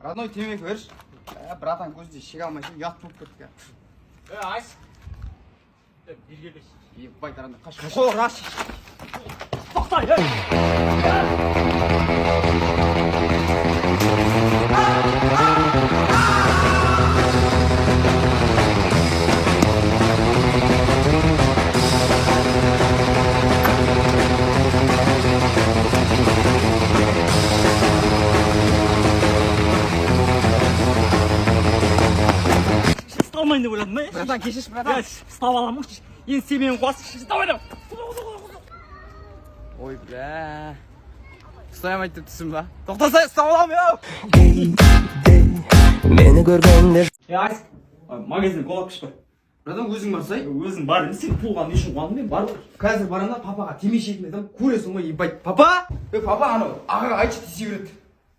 Родной темекі берші. Братан көзде шеге алмайсың, ұят болып кетті. Айс. Бергелес. Ебай таранда қаш. Қор аш. Тоқтай. Ұсталмайын деп ойладым, ма? Братан кешеш, братан. Ұстап аламын, енді сен менің қуасың, ұстап. Ой, бля. Ұстаймайды деп түсім ба? Тоқтасай, ұстап аламын, яу! Мені көргендер. Айс, магазин колап кіш бар. Братан өзің барсай? Өзің бар, сен пулған не үшін қуандым мен бар. Қазір барanda папаға темешетін едім, көресің ғой, ебай. Папа! Папа, анау, ағаға айтшы десе береді.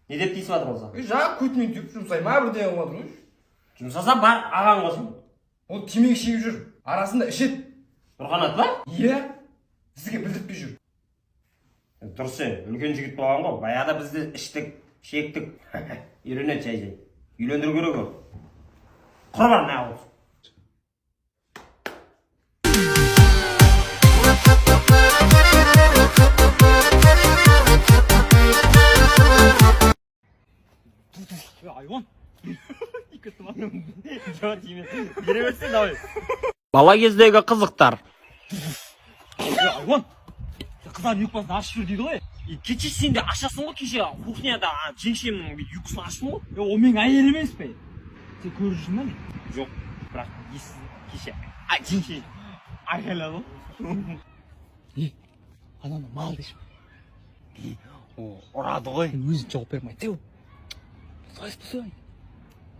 Не деп дейсіп жатыр болса? Жаңа көтінен түйіп жұмсаймын, бірден қылмадыр ғой. Жұмсаса бар, ағаң қосын. Ол темекі шегіп жүр, арасында ішеді. Нұрқанат па? Иә, сізге білдіртпей жүр. Дұрыс сен, үлкен жігіт болған ғой, баяғыда бізді іштік, шектік. Үйренеді жай-жай. Үйлендіру керек ол. Құр бар не ауыз. Айван. Бала кездегі қызықтар. Айван, қыздар юкпасын ашып жүр дейді ғой. Кеше сен де ашасың ғой, кеше кухняда жеңшемнің юкасын аштың ғой. О менің әйел емес пе? Сен көріп жүрсің бе? Жоқ, бірақ кеше жеңше айқайлады ғой. Ананы мал дейші. Ұрады ғой. Сен өзің жауап бермей. Теу. Сойспысың.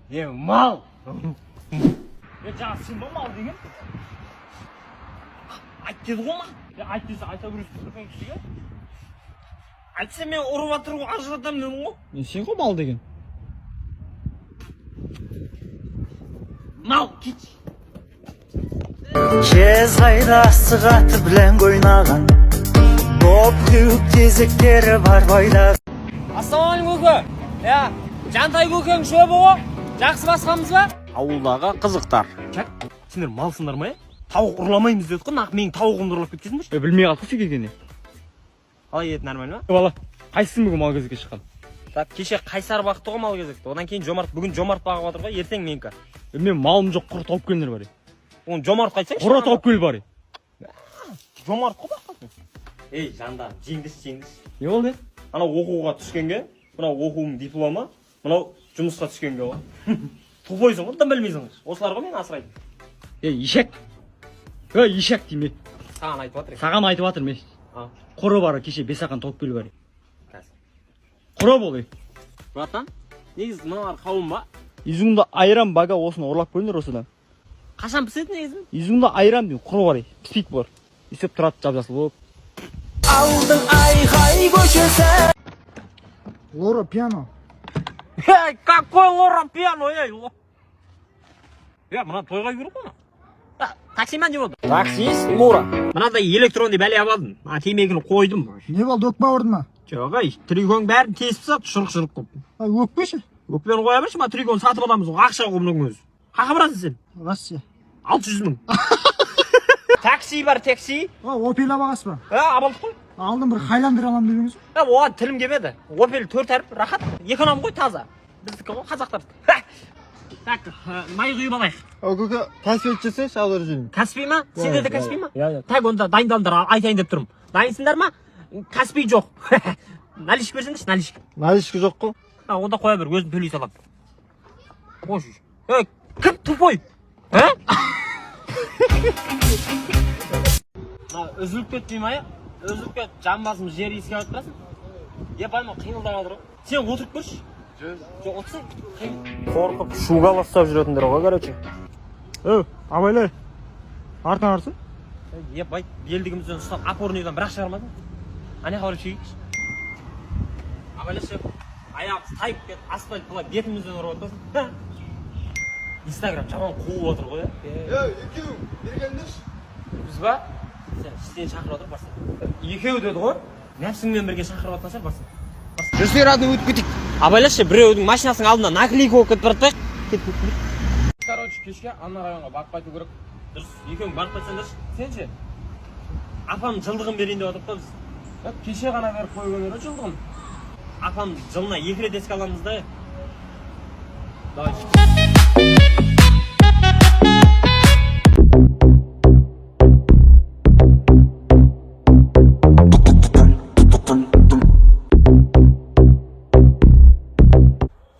Мал. Жаңа сен ба мал деген? Айт деді ғой ма? Айт десе айта көресің кісіге. Айтса мен ұрып жатыр ғой, ажыратамын дедің ғой. Сен ғой мал деген. Мал, кет. Кез қайда асығаты білән ойнаған. Топ қиып тезіктері бар бойда. Ассалаумағалейкум көке. Жантай көкең шөбі ғой. Жақсы басқамыз ба? Ауылдағы қызықтар. Чак, сендер малсыңдар ма? Тауық ұрламаймыз дедік қой, нақ менің тауығымды ұрлап кеткенсіңдер. Білмей қалды сен келгенде. Қалай еді, нормально ма? Бала, қайсың бүгін мал кезекке шыққан? Так, кеше Қайсар бақты ғой мал кезекті. Одан кейін бүгін Жомарт бағып жатыр ғой, ертең менікі. Мен малым жоқ, құр тауып келіңдер бар. Оны Жомарт қайтсайшы. Құр тауып кел бар. Жомарт қой баққан. Ей, жандар, жеңдіш. Не болды? Анау оқуға түскенге, мынау оқуым дипломы, мынау жұмысқа түскенге ғой. Тупойсың ғой, дым білмейсің. Осылар ғой мен асырайды. Ишек. Ишек дейме. Саған айтып жатыр. Саған айтып жатыр мен. Құры бары кеше бесақан тауып кел бар. Құры бол. Братан, негізі мыналар қауым ба? Изуңда айран бага осыны ұрлап келіңдер осыдан. Қашан піседі негізі? Изуңда айран дейм, құры бар. Піспейт бар. Есеп тұрады жап-жасыл болып. Алдың айқай көшесі. Лора пиано. Какой Лора пиано, ей? Мына тойға жүріп қона. Таксимен деп отыр. Таксист Лора. Мынандай электронды бәле абадым. Темекіні қойдым. Не болды, өкпе ауырды ма? Жоқ, тригон бәрін тесіп сат, шырық қып. Өкпеші? Өкпені қоя берші, ма тригон сатып аламыз ғой, ақша құмның өзі. Қақа барасың сен? Россия. 600 мың. Такси бар, такси. Опель бағасы ба? Абалдық қой. Алдым бір Хайландер алам дегенсіз. Оған тілім келмеді. Опель 4 әріп, рахат. Эконом ғой, таза. Біздікі ғой, қазақтар. Так, май құйып алайық. Көке, Каспий етшесе, шалдар жеймін. Каспий ма? Сенде де Каспий ма? Так, онда дайындалыңдар, айтайын деп тұрмын. Дайынсыңдар ма? Каспий жоқ. Наличка берсеңдерші, наличка. Наличка жоқ қой. Онда қоя бер, өзім төлей салам. Қойшы. Кім тупой? Үзіліп кетпей ма? Үзіліп кет, жамбасым жер иіскеп алып тұрасың. Байма, қиылдап жатыр ғой. Сен отырып көрші. Жоқ, отырсың. Қорқып, шугаластап жүретіндер ғой, короче. Абайлай. Артынан арсың? Бай, белдігімізден ұстап, опорныйдан бірақ шығармадың. Ане қабырып шегейікші. Абайлашы, аяғымыз тайып кет, асфальт бұлай бетімізден ұрып отырсың. Инстаграм жаман қуып отыр ғой, Екеу, бергендерші. Біз ба? Сен шақырып отыр, барсың. Екеу деді ғой? Нәпсіңмен бірге шақырып отқан шығар, барсың. жүрсеңдер ады өтіп кетейік. Абайлашы, біреудің машинасының алдында наклейка болып кетіп бара жатыр. Короче, кешке ана районға барып қайту керек. Дұрыс, екеуің барып қайтсаңдаршы. Сен ше? Апам жылдығын берейін деп отырып та біз. Кеше ғана беріп қойған еді жылдығын. Апам жылына 2 рет еске аламыз да. Давай.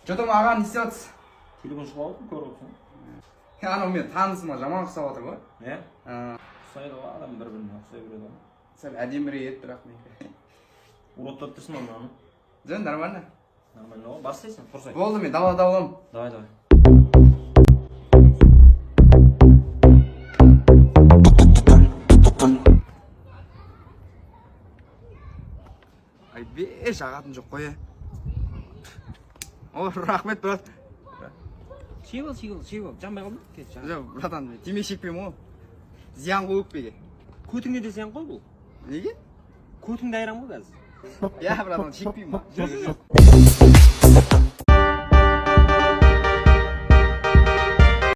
Жотам ағаны істеп жатсыз. Телефон шығып алып көріп отырсың. Анау мен танысыма жаман ұқсап отыр ғой. Иә? Ұқсайды ғой, адам бір-біріне ұқсай береді ғой. Сәл әдемірек еді бірақ мен. Уроттап тұрсың ба мынаны? Жөн, нормально. Нормально ғой, бас істейсің, құрсай. Болды, мен дала боламын. Давай, давай. Ай, беш ағатын жоқ қой. О, рахмет, брат. Шегіл, жанбай қалдың? Жоқ, братан, мен темекі шекпеймін ғой. Зиян ғой өкпеге. Көтіңе де зиян ғой бұл. Неге? Көтіңді айрам ғой қазір. Я, братан, шекпеймін.